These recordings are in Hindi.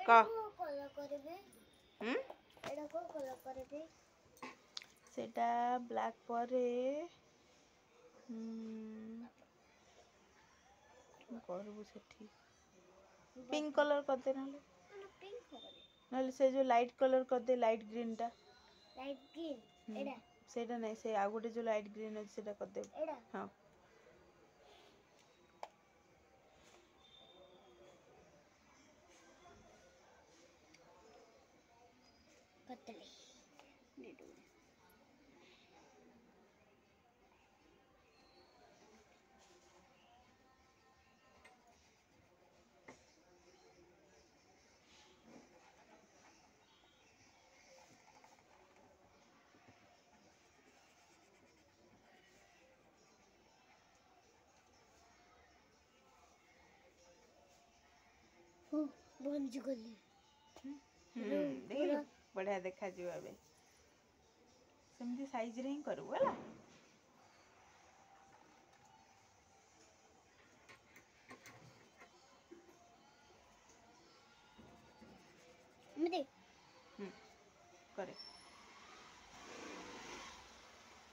क कलर करबे एडा को कलर करबे सेटा ब्लैक परे करबू सेठी पिंक कलर कर दे पिंक हो ना से जो लाइट कलर कर दे लाइट ग्रीन टा लाइट ग्रीन एडा सेटा नहीं से आ गोटे जो लाइट ग्रीन है सेटा कर दे एडा हां कतले नेडू बंज गले देखिलु बढ़िया देखा जो अबे सेमती साइज रे ही करू होला मते करे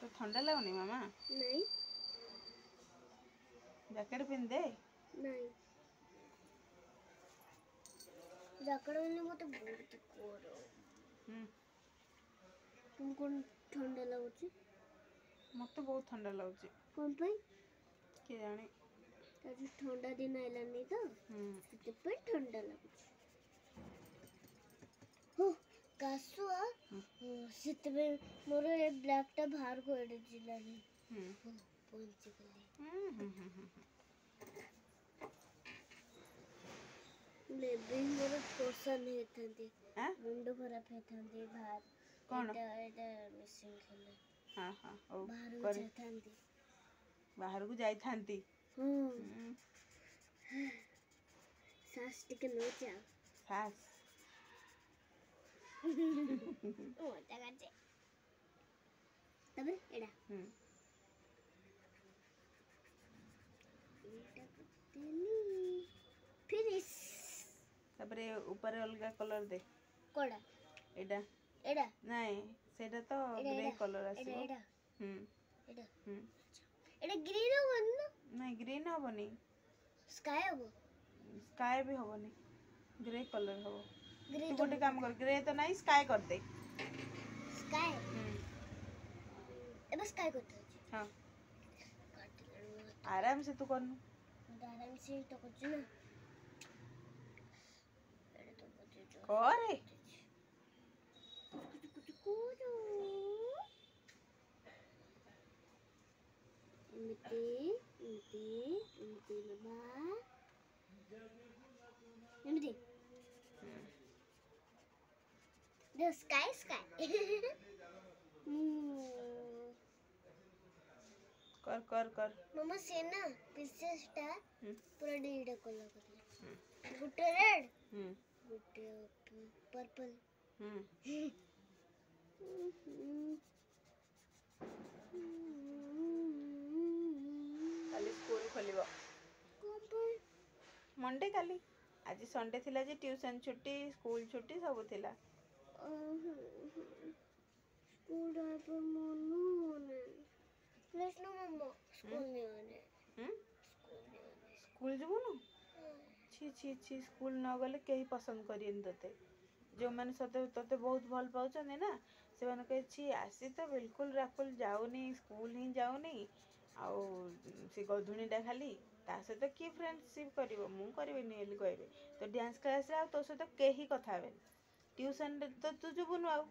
तो ठंडा लगनी मामा नहीं जैकेट पिन दे नहीं जैकेट में मते बहुत कोरो तुमको ठंडा लगुची मत बहुत ठंडा लगुची कौन पे के जाने आज ठंडा दिन आइला नहीं तो ते पे ठंडा लगुची हो कासुआ सितबे मोर ए ब्लैक टा बाहर को एड जिलानी पहुंच गले लेबे मोर पोषण हेथंती मुंडो खराब हेथंती बाहर कोन एटा मिसिंग खेले हां हां ओ बाहर जाथंती बाहर को जाई थांती सास टिके नोचा सास मोटा काटे तबे एडा एटा कतेनी फिनिश तबरे ऊपर अलगा कलर दे कोडा एडा एडा नहीं सेटा तो ग्रे कलर आसीबो एडा एडा एडा ग्रीन होबन ना नहीं ग्रीन होबनी स्काई होबो स्काई भी होबनी ग्रे कलर होबो ग्रे तू गोटे काम कर ग्रे तो नहीं स्काई कर दे स्काई एबे स्काई करते हां आराम से तू करनु आराम से तो कुछ ना एडा तो बजे जो करे कुछ करो इमती बाबा इमती The sky. कर मम्मा से ना पिस्ता स्टार पूरा डीडा कलर कर गुट्टे रेड गुट्टे पर्पल काली स्कूल खोलिबो मंडे काली आज संडे थिला जे ट्यूशन छुट्टी स्कूल छुट्टी सब थिला स्कूल पर मनु ने कृष्ण मम्मा स्कूल नहीं आने स्कूल जबुनु छी छी छी स्कूल न गले केही पसंद करियन तते जो माने सते तते बहुत भल पाउछन ना से माने कहे छी आसी तो बिल्कुल राकुल जाउनी स्कूल ही जाउनी आउ से गधुनीटा खाली ता सहित कि फ्रेंडशिप करिवो मु करबेनी एली कहबे तो डांस क्लास रे तो सहित केही कथा हेबे ट्यूशन रे तो तू जबुनु आउ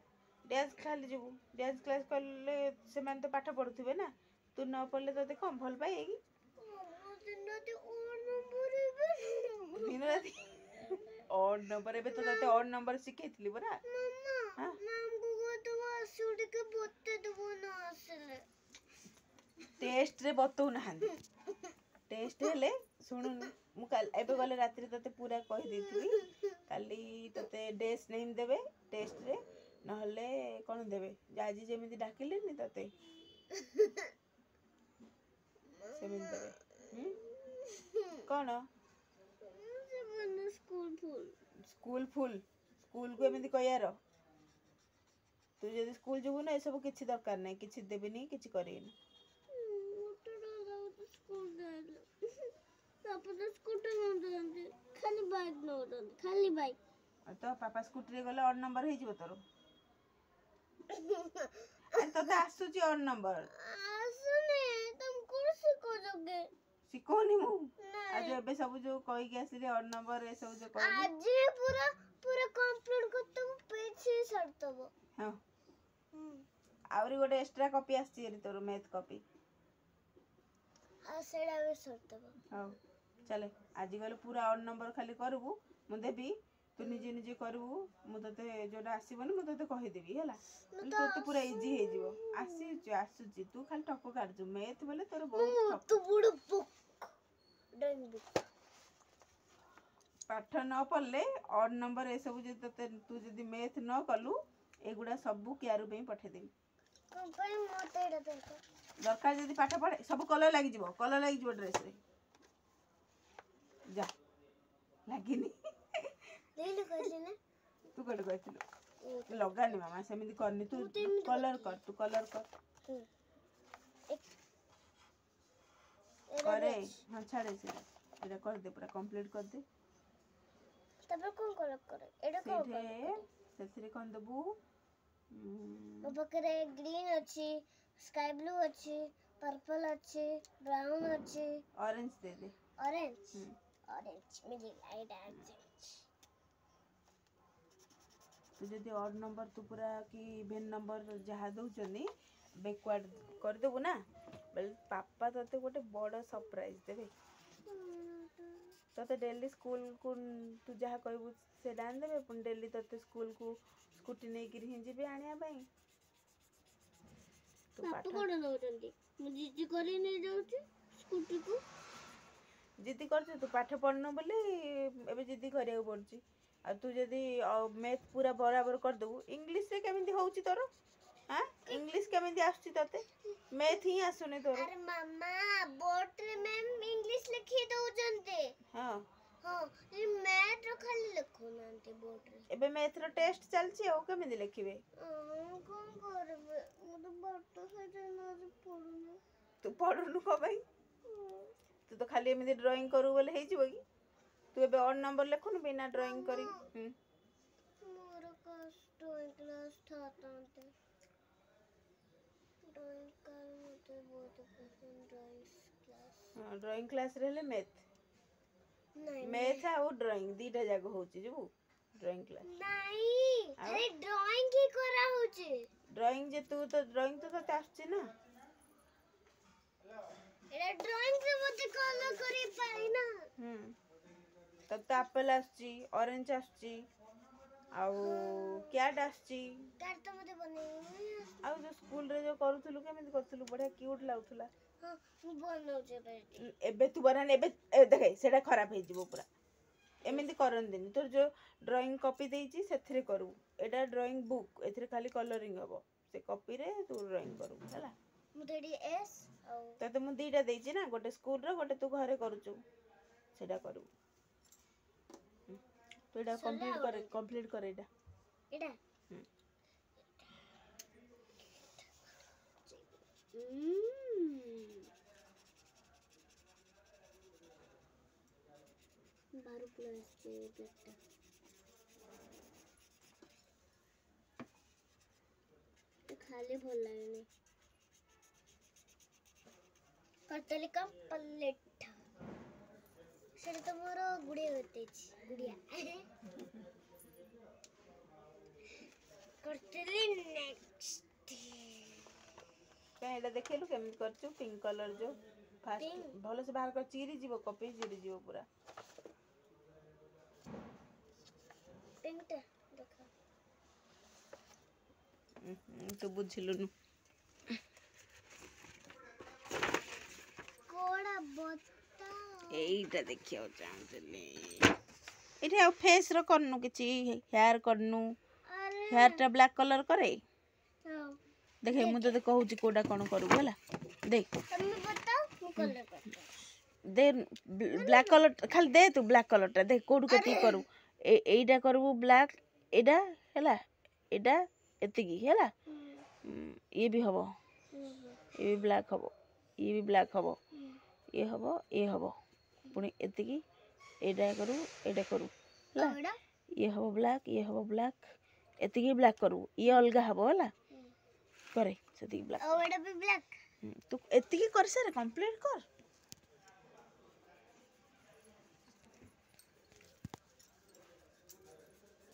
डांस खाली जबु डांस क्लास करले से माने तो पाठ पढुथिबे ना तू न पढ़ले तते कम भल पाए की दिन राति और नंबर एबे तो तते और नंबर सिखेइतली बरा हां मैम को तो आसुडी के बत्ते दबो ना आसले टेस्ट रे बतौ नहांदी टेस्ट हेले सुनु मु काल एबे गले रात्रि तते पूरा कहि देथि काली तते डेस नेम देबे टेस्ट रे नहले कोन देबे जाजी जेमिति डाकिले नि तते सेमिति देबे कोन से बन school full school full school को एमती कहियार तू जब स्कूल जीवु ना सब किसी दरकार नहीं किसी देविनी किसी करेनी तो पापा स्कूटी गले ऑड नंबर हो तोर तो आसूची ऑड नंबर शिखोनी मु आज एबे सब जो कहि के आसिले ऑड नंबर ए सब जो कहि आज पूरा पूरा कंप्लीट करते पेज से सरतबो हां आवरी गोटे एक्स्ट्रा कॉपी आसी रे तोर मैथ कॉपी आ सेडा वे सरतबो हां चले आज गले पूरा ऑड नंबर खाली करबू मु देबी तू निजे निजे करबू मु तते जोडा आसीबनी मु तते कहि देबी हैला तो तो पूरा इजी हे जीवो आसुची तू खाली टको काट जू मैथ बोले तोर बहुत तू बुड़ बुक ड्राइंग बुक पाठ न पढ़ले ऑड नंबर ए सब जे तते तू जदी मैथ न कलू एगुडा सब क्यारू पे पठे देबी कंपनी मोटे दरकार जदी पाठ पढ़े सब कलर लागी जीवो ड्रेस रे जा लागिनी देले कहले ना तू कोड कहथिलु लगानी मामा सेमिति करनी तू कलर कर करे हां छाड़े से एटा कर दे पूरा कंप्लीट कर दे तब कोन कलर करे एटा कोन सेथरे कोन दबु ओ बकरे ग्रीन अछि स्काई ब्लू अछि पर्पल अछि ब्राउन अछि ऑरेंज दे दे ऑरेंज मिली लाइट ऑरेंज तू जदी ऑड नंबर तू पूरा कि इवन नंबर जहा दउचनी बैकवर्ड कर देबु ना बेल पापा तते गोटे बड़ सरप्राइज देबे तते डेली स्कूल को तू जहा कहबू से डान देबे पुन डेली तते स्कूल को स्कूटी नै कि हि जेबे आनिया पई तू पाठ कोन नउचंदी मु जिद्दी करी नै जाउची स्कूटी को जिद्दी करछ तू पाठ पढनो बोली एबे जिद्दी करिया पड़ची आ तू जदी मैथ पूरा बराबर कर देबू इंग्लिश रे केमिति होउची तोर हां इंग्लिश केमिति आछी तते मैथ ही आसुने तोर अरे मामा बोर्ड रे मैम इंग्लिश लिखि दउचंते हां हां ये मैथ रो खाली लिखो नांते बोर्ड रे एबे मैथ रो टेस्ट चलची ओ केमिति लिखिबे कोन करबे मु तो बोर्ड से ना पढुनु तू पढुनु को भाई तू तो खाली एमिति ड्राइंग करू बोले हे जीवो की तू एबे ऑड नंबर लिखुनु बिना ड्राइंग करी मोर कष्ट क्लास था तांते ड्राइंग कर मुझे बहुत पसंद ड्राइंग क्लास रहले मैथ नहीं मैथ आ ड्राइंग दीटा जाग होची जबू ड्राइंग क्लास नहीं अरे ड्राइंग ही करा होची ड्राइंग जे तू तो ड्राइंग तो तते आछी ना एरा ड्राइंग से मते कलर करी पाई ना तब तो एप्पल आछी ऑरेंज आछी आउ कैट आछी कैट तो मते बने आउ जो स्कूल रे जो करूथलु केमिति करथलु बढ़िया क्यूट लागथुला हां मु बनाउ जे बेटी एबे तू बनाने एबे देखे सेटा खराब हे जीवो पूरा एमिति करन देनी तोर जो ड्राइंग कॉपी देइची सेथरे करू एटा ड्राइंग बुक एथरे खाली कलरिंग हबो से कॉपी रे तू ड्राइंग करू हला मु देडी एस औ तते मु दीटा देइची ना गोटे स्कूल रे गोटे तू घरे करूचू सेटा करू तो एटा कंप्लीट कर एटा बारू प्लस के बेटा तो खाली भल लागनी करतली कंप्लीट सेटा तो मोर गुड़िया होते गुड़िया करतली नेक्स्ट एटा देखेलु केमिति करचू पिंक कलर जो फास्ट भलो से बाहर कर चिरी जीवो कॉपी चिरी जीवो पूरा पिंक देखा तू बुझिलुनु कोड़ा बता एटा देखियो चाहतले एटा फेस रो करनु किछि हेयर करनु हेयर टा ब्लैक कलर करे देखे मु तो कहूची कोडा कोन करू होला देख तुम बताओ मु कलर करता दे ब्लैक कलर खाली दे तू ब्लैक कलर टा देख कोड कती करू এইটা করବୁ ବ୍ଲାକ୍ ଏଇଟା ହେଲା ଏଇଟା ଏତିକି ହେଲା ଇଏ ବି ହବ ଇଏ ବି ବ୍ଲାକ୍ ହବ ଇଏ ବି ବ୍ଲାକ୍ ହବ ଇଏ ହବ ପୁଣି ଏତିକି ଏଇଟା କରୁ ହେଲା ଇଏ ହବ ବ୍ଲାକ୍ ଏତିକି ବ୍ଲାକ୍ କରିବୁ ଇଏ ଅଲଗା ହବ ହେଲା करे ସେତିକି ବ୍ଲାକ୍ ଆଉ ଏଟା ବି ବ୍ଲାକ୍ ତୁ ଏତିକି କରିସାରେ କମ୍ପ୍ଲିଟ୍ କର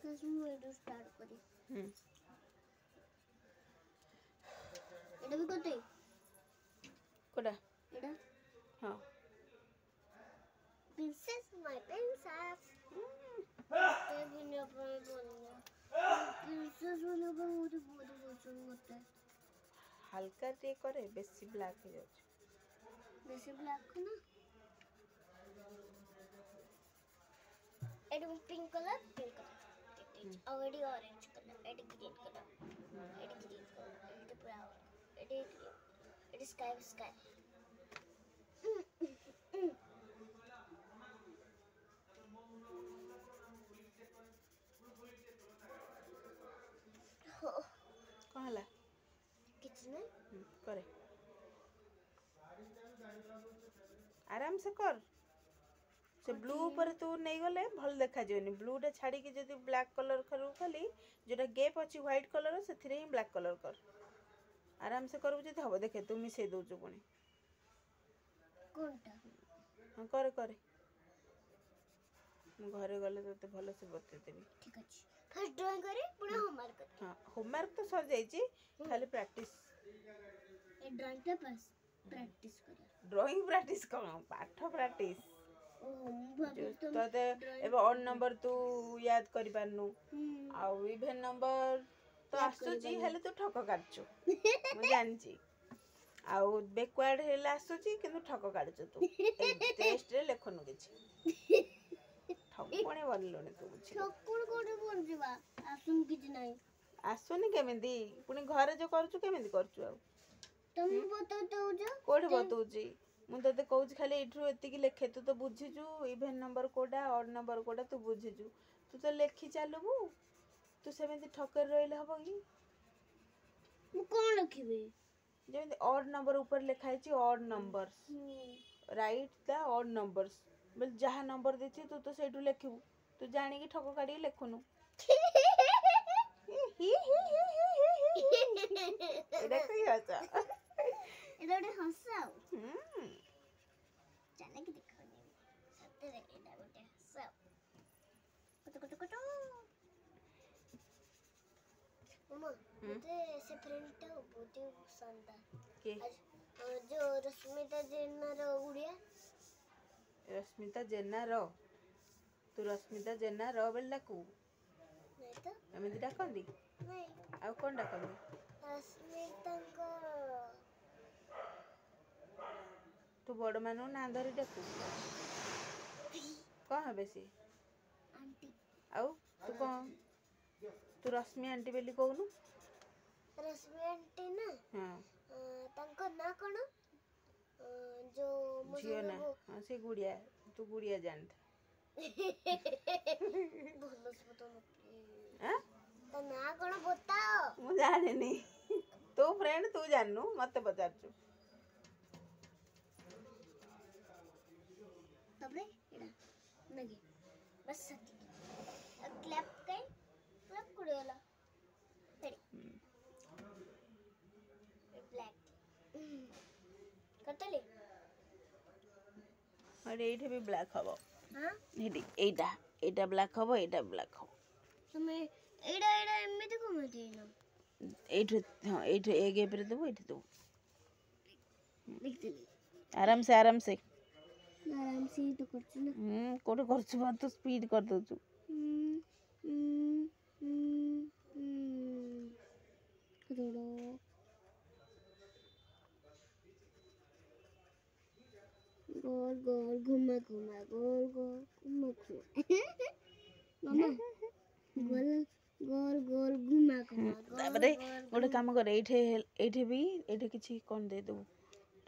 ମୁଁ ଏଠୁ ଷ୍ଟାର୍ଟ କରି ଏଟା ବି କରିତେ କୋଟା ଏଟା ହଁ princess my princess ते बिना पर बोलना princess वाला बहुत बहुत पसंद होता है हल्का टे करे बेसी ब्लैक हो जाए बेसी ब्लैक ना एड पिंक कलर और एडी ऑरेंज कलर एडी ग्रीन कलर एडी ब्राउन एडी स्काई कौन हला किचन करे आराम से कर से ब्लू ऊपर तू नहीं गले भल देखा जोनी ब्लू टा छाड़ी के जदी ब्लैक कलर करू खाली जोटा गैप अछि व्हाइट कलर से थिरे ही ब्लैक कलर कर आराम से करबु जदी हबो देखे तू मिसे दउ छु पुनी कोनटा हां करे करे मु घरे गले तते भलो से बते देबी ठीक अछि फर्स्ट ड्राइंग करे पुणे होमवर्क करे हां होमवर्क तो सर जाई छी खाली प्रैक्टिस ए ड्राइंग के पास प्रैक्टिस करे ड्राइंग प्रैक्टिस कर पाठ प्रैक्टिस ओ हम तते एबे ऑड नंबर तू याद करि पारनु आ इवन नंबर तो आसु जी हेले तू ठक काटछु मु जानची आ बैकवर्ड हेले आसु जी किंतु ठक काटछु तू टेस्ट रे लेखनु किछि ठकुणी बनलुनी तू बुझी ठकुण कोडे बोल जीवा आसुन किछि नाही आसुनी केमिति पुनी घरे जो करछु केमिति करछु आ तुम बता दो जो कोडे बतौजी मु तते कहूची खाली इठु एतिकी लेखे तू तो बुझिजु इवन नंबर कोडा ऑड नंबर कोडा तू बुझिजु तू तो लेखि चालबू तू सेमिति ठकर रहिले हबो की मु कोन लिखिबे जेमिति ऑड नंबर ऊपर लिखा है odd numbers right the odd numbers बोल जहा नंबर देछि तू तो सेठु लेखिबू तू जानि की ठको काडी लेखुनु एडा कई हसा एडा हसाओ चले कि देखो सत्य रे एडा गोटे हसाओ कटो मम्मा मुझे से फ्रेंड टा बहुत ही पसंद है के जो रश्मिता जेना रो गुड़िया रश्मिता जेना रो तू रश्मिता जेना रो बेल डाकू नहीं तो एमिति डाकंदी नहीं आ कोन डाकंदी रश्मिता को तू बड़ मानु ना धरी डाकू कौन है बेसी आंटी आउ तू कौन तू रश्मि आंटी बेली कहूनु रश्मि आंटी ना हां तांको ना कोन जो झियो ना हां से गुड़िया तू गुड़िया जानत बोलो तो हां तो ना कोन बताओ मु जाने नहीं तू फ्रेंड तू जाननु मते बजारछु तबरे एडा नगे बस सकी क्लैप कुड़ेला रेडी ब्लैक कटले अरे एठे भी ब्लैक हबो हां हेडी एटा ब्लैक हबो एटा ब्लैक हबो तुमे एडा एमिति कोमे देना एठे हां एठे ए गैप रे देबो एठे देबो देखते आराम से ही तो करछु ना कोठे करछु बात तो स्पीड कर दउछु करोड़ो गोल गोल घुमा गोल घुमा मामा गोल गोल घुमा ताबरे गोटे काम कर एठे भी एठे किछि कोन दे दबो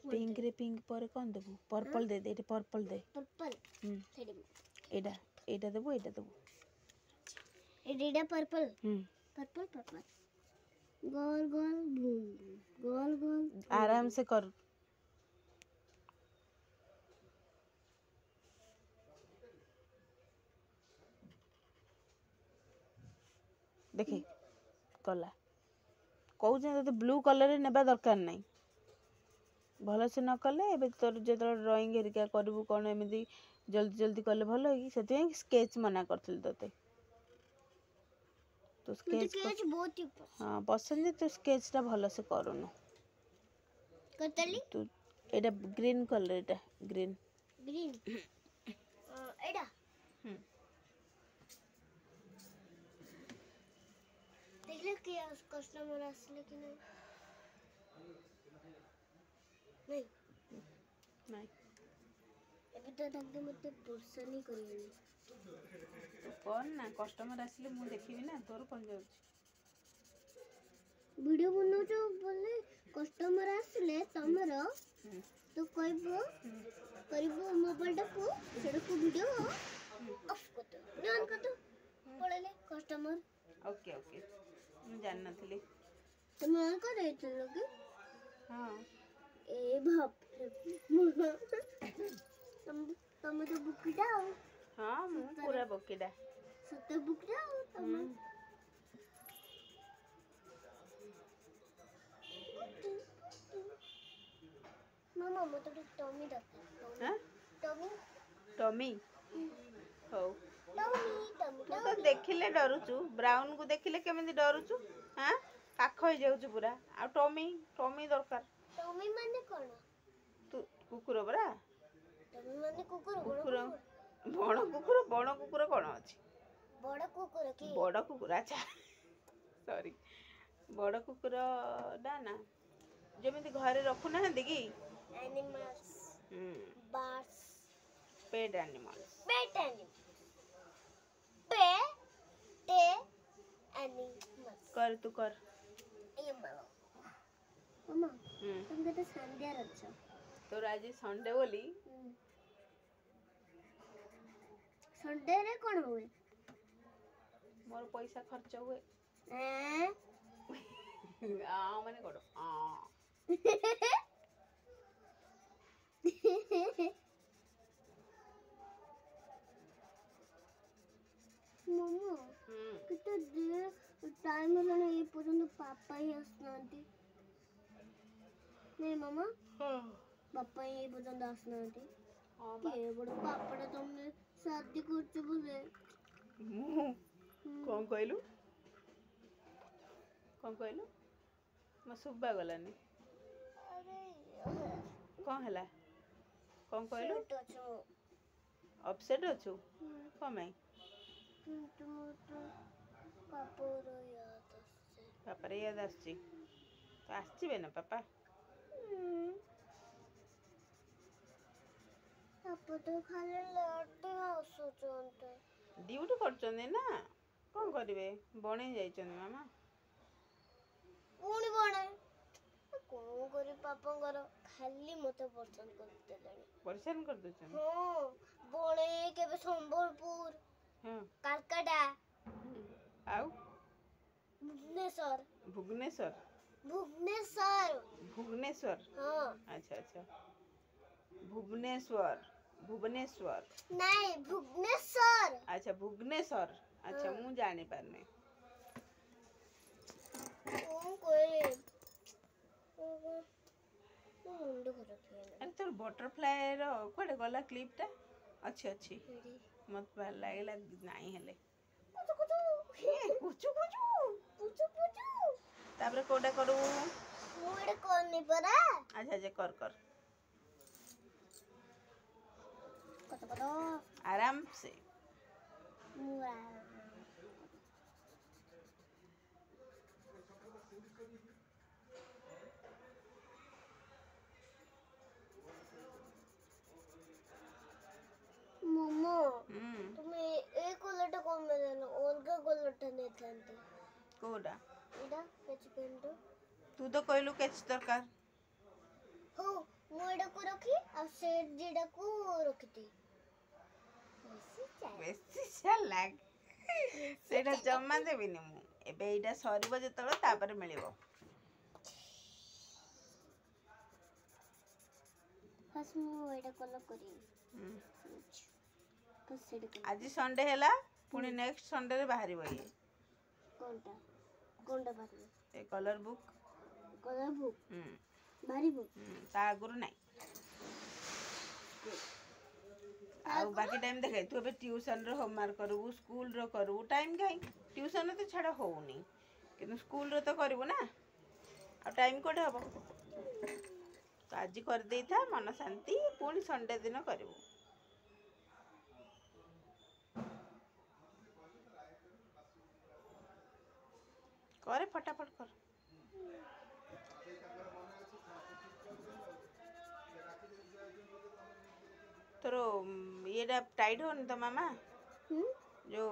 पिंक रे पिंक पर कोन देबो पर्पल दे दे एठे पर्पल दे पर्पल एटा देबो एडीडा पर्पल हम्म पर्पल पर्पल गोल गोल बूम गोल गोल आराम से कर। देखी कला कौन तो ब्लू कलर नेबा दरकार नहीं भल से न कले ए तोर जो ड्राइंग हेरिका करू कौन एमती जल्दी जल्दी कले भल से स्केच मना करथिल तोते तो मुझे स्केच स्केच बहुत ही हाँ पसंद है तो स्केच टा भल से करूनु करतली तू एटा ग्रीन कलर एटा ग्रीन ग्रीन एडा देखले कि कस्टमर आसले कि नहीं नहीं नहीं एबे तो तांके मते पर्सन ही करियनी तो कौन ना कस्टमर आसिले मु देखिबी ना तोर कौन जाउछ वीडियो बनाउ जो बोले कस्टमर आसले तमर तो कहबो करबो मोबाइल टाको सेडा को वीडियो ऑफ कर दो ऑन कर दो पळले कस्टमर ओके ओके मु जान नथली तुम ऑन कर रहे थे लोग हाँ ए बाप तुम तो बुक जाओ हाँ मु पूरा बकेडा सत्य बुक जाओ तुम मामा मत टॉमी दरकार हाँ टॉमी टमी हो टॉमी तू तो देखिले डरुचु ब्राउन को देखिले केमिति डरुचु हाँ काख हो जाउछु पूरा आ टमी टमी दरकार टॉमी माने कोन तू कुकुर बरा टॉमी माने कुकुर कुकुर बण कुकुर कौन अछि बड़ कुकुर की बड़ कुकुर अच्छा सॉरी बड़ कुकुर ना जमिति घरे रखु ना कि animals birds pet animals pet animals कर तू कर ये मामा तुमके तो संध्या रच तोर आज संडे बोली संडे रे कोन हुए मोर पैसा खर्च हुए ए आ माने कोड आ मामा कितो दे टाइम होलाने ए पर्यंत पापा ही आसनांती नहीं मामा पापा ही पर्यंत आसनांती के बड़ पापा तुमने शादी करछ बोले कौन कहलु म सुबा गलानी अरे कौन हला कौन कहलु तो छो अपसेट अछु कमाई तुम तो पापा रो याद आसे पापा रे याद आछि तो आछिबे ना पापा पापा तो खाली लड़ते आसुचंते ड्यूटी करछने ना कौन करिवे बणे जाइछन मामा पुणी बणे कौन करी पापांगर खाली मते पसंद करते लेनी परेशान कर देछन हां बणे केबे संबलपुर हां कलकत्ता आउ भुवनेश्वर भुवनेश्वर भुवनेश्वर हां अच्छा अच्छा भुवनेश्वर नहीं भुवनेश्वर अच्छा भुवनेश्वर अच्छा मु जानि पारने कौन कोई मुंड खराब है अरे तोर बटरफ्लाई रो कोडे गला क्लिप टा अच्छी मत भल लागला नाही हेले कुचु तापर कोडा करू मुंड कोनी परा अच्छा अच्छा कर कत आराम से मोमो তুমি এই কলারটা কম দেন অলগা কলারটা নেথান্তে कोडा এটা কেচ পেন্টো तू तो कहलु केच दरकार हो ମୁଁ ଏଟାକୁ ରଖି ଆଉ ସେଟ୍ ଯେଟାକୁ ରଖିତି बेसी चालाक ସେଇଟା ଜମା ଦେବିନି ମୁଁ ଏବେ ଏଇଟା ସରିବ ଯେତେବେଳେ ତାପରେ ମିଳିବ ଫାଷ୍ଟ ମୁଁ ଏଇଟା କଲର କରିବି ଆଜି ସଣ୍ଡେ ହେଲା ପୁଣି ନେକ୍ସଟ ସଣ୍ଡେରେ ବାହାରିବ ଇଏ କୋନଟା କୋନଟା ବାହାରିବ ଏ କଲର ବୁକ୍ ବାହାରିବ ତା ଆଗରୁ ନାହିଁ ଆଉ ବାକି ଟାଇମ୍ ଦେଖେ ତୁ ଏବେ ଟ୍ୟୁସନ୍ର ହୋମୱାର୍କ କରିବୁ ସ୍କୁଲର କରିବୁ ଟାଇମ୍ କାହିଁ ଟ୍ୟୁସନ୍ରେ ତ ଛାଡ଼ ହେଉନି କିନ୍ତୁ ସ୍କୁଲରେ ତ କରିବୁ ନା ଆଉ ଟାଇମ୍ କେଉଁଠି ହେବ ତ ଆଜି କରିଦେଇଥା ମନ ଶାନ୍ତି ପୁଣି ସଣ୍ଡେ ଦିନ କରିବୁ करे फटाफट कर तोर ये टाइट होनी तो मामा जो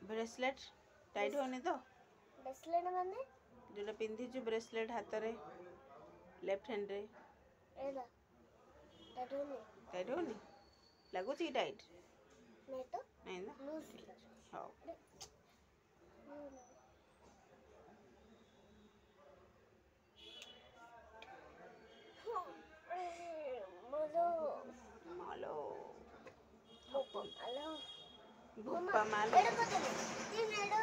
ब्रेसलेट टाइट होनी तो ब्रेसलेट माने जो पिंधी छु ब्रेसलेट हाथ रे लेफ्ट हैंड रे एला टाइट होनी लागु ची टाइट नहीं तो नहीं ना लूज हां मालो भूपा मालो एडा कते तीन एडा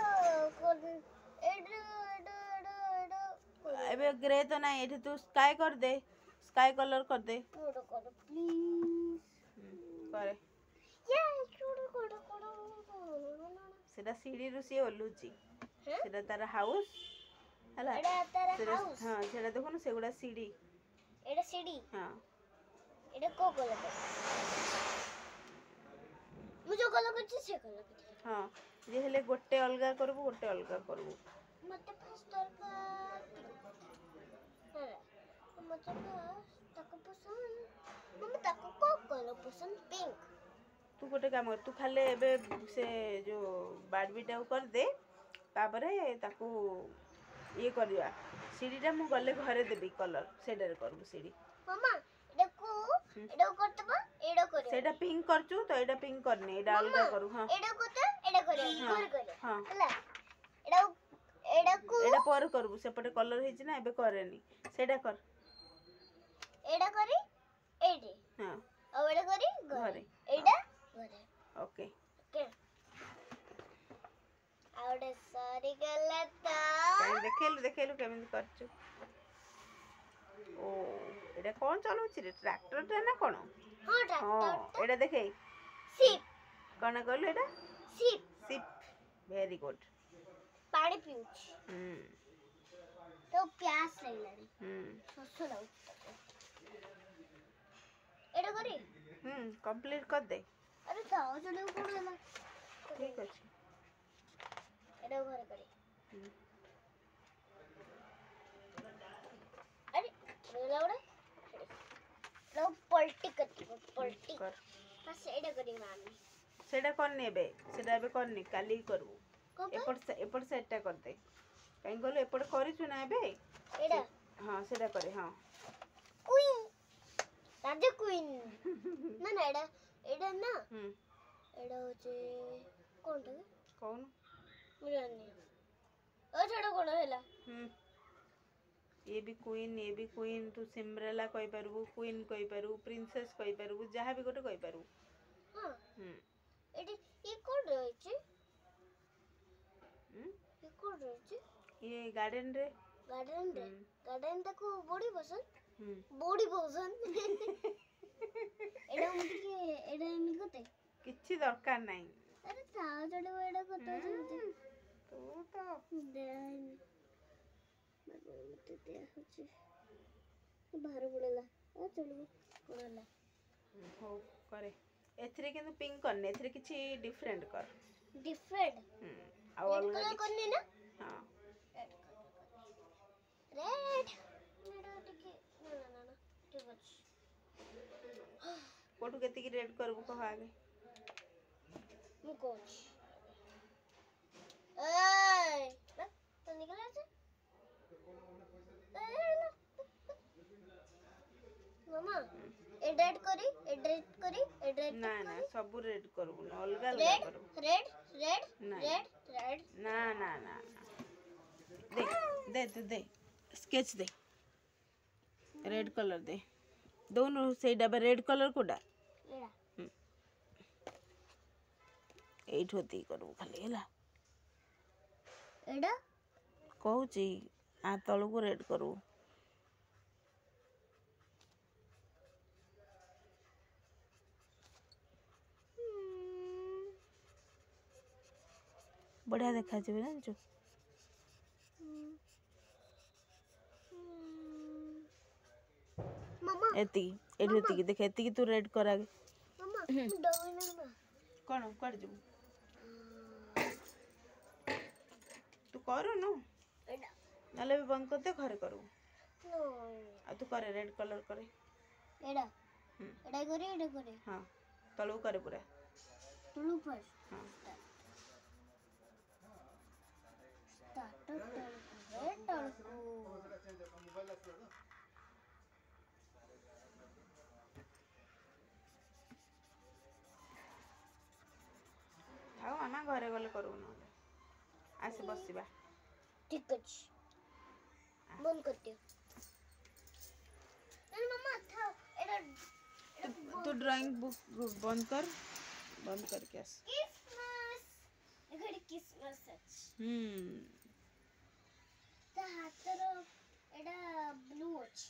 एबे ग्रे तो नहीं एठी तू स्काई कर दे स्काई कलर कर दे एडा कर प्लीज करे ये छोड़ कर सेटा सीढ़ी रु सी ओलुची सेटा तार हाउस हला एडा तार हाउस हां सेटा देखो ना सेगुडा सीढ़ी एडा सीढ़ी हां एडा को कलर मुझे कलर करछि से कलर हां जे हेले गोटे अलगा करबो गोटे अलगा करबो मते फर्स्ट दरकार हां मते फर्स्ट ताको पसंद मम्मी ताको को कलर पसंद पिंक तू गोटे काम कर तू खाले एबे से जो बाडबीटा कर दे तापरे ताकू ये करिया सीढ़ीटा मु गले घरे देबी कलर सेडर करबो सीढ़ी मामा एडा करतबा एडा करे सेटा पिंक करचू तो एडा पिंक करनी एडा अलगा करू हां एडा कोते एडा करे करे हां हला एडा एडा को एडा पर करबू सेपटे कलर हेछि ना एबे करेनी सेडा कर एडा करी एडे हां और एडा करी घरे एडा घरे ओके ओके आउडे सॉरी गलता देखेलु केमिन करचू ओ एडा कोन चलौछि रे ट्रैक्टर टा ना कोन हां ट्रैक्टर हां एडा देखे शिप कोन कहलु एडा शिप शिप वेरी गुड पानी पिउछ तो प्यास लागलानी शोष लाउ एडा करी कंप्लीट कर दे अरे जाओ चलो कोन होला ठीक अछि एडा घरे करी अरे लाउडे लो पलटी कर बस एडा करी मामी सेडा करनी एबे सेडा एबे करनी काली करबू एपट सेटटा कर दे काई गलो एपट करिछु ना एबे एडा हां सेडा करे हां क्वीन राजा क्वीन ना ना एडा ना एडा होचे कोनटा कौन मुझे नहीं ओ छड़ा कोन हैला ये भी क्वीन तू सिमरेला कहि परबू क्वीन कहि परबू प्रिंसेस कहि परबू जहा भी गोटे कहि परबू हां एडी ये कोन रहै छै ये कोन रहै छै ये गार्डन रे गार्डन तको बॉडी पसंद एडा मुझे एडा एमी कोते किछि दरकार नाही अरे ताऊ चढ़ो एडा कोते तू तो देन मते दे होची बाहर बुलेला ओ चलो कोनला हो करे एथरे किंतु पिंक करने एथरे किछि डिफरेंट कर डिफरेंट आ अलग कलर करने ना हां रेड एडा टिके ना ठीक अछि कोटु केति की रेड करबू कह आगे मु कोच ए तो निकला छै मामा एडेट करी ना सब रेड करबू अलग अलग रेड करबू रेड रेड नहीं। रेड रेड ना ना ना ना दे दे तो दे स्केच दे रेड कलर दे दोनों से डबे रेड कलर को डाल एड़ा एठ होती करू खाली हैला एड़ा कहूची आ तलू को रेड करू बढ़िया देखा जानछु मामा एती एठी देख एती तू रेड कर आगे मामा डोना ना कौन कर जू तू करू नु एड़ा नले भी बंद कर दे घरे करू नो आ तू करे रेड कलर करे एड़ा हम्म। एड़ा करे हाँ तलू करे पूरा टुलू पर हाँ स्टार्ट टलको थाओ मामा घरे गले करू न आसे बसिबा ठीक अछि बंद कर दियो नहीं मामा था एड़ा तू ड्राइंग बुक बंद करके आस क्रिसमस एगड़ी क्रिसमस अछि ता हातर एड़ा ब्लू अछि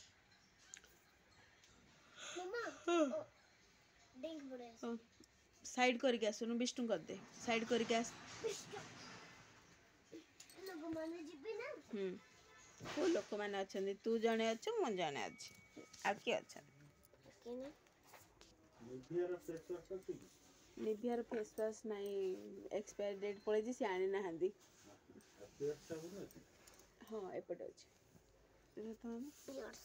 मामा डिंग बड़े साइड करके आस विष्णु कर दे साइड करके आस लोग माने जिबे ना को लोक मैंने अच्छा तू जने अच्छ मु जने अच्छी आ किए अच्छा केना निभियर फेस वॉश नहीं एक्सपायर डेट पड़े से आनी ना हाँ एपटे अच्छे पियर्स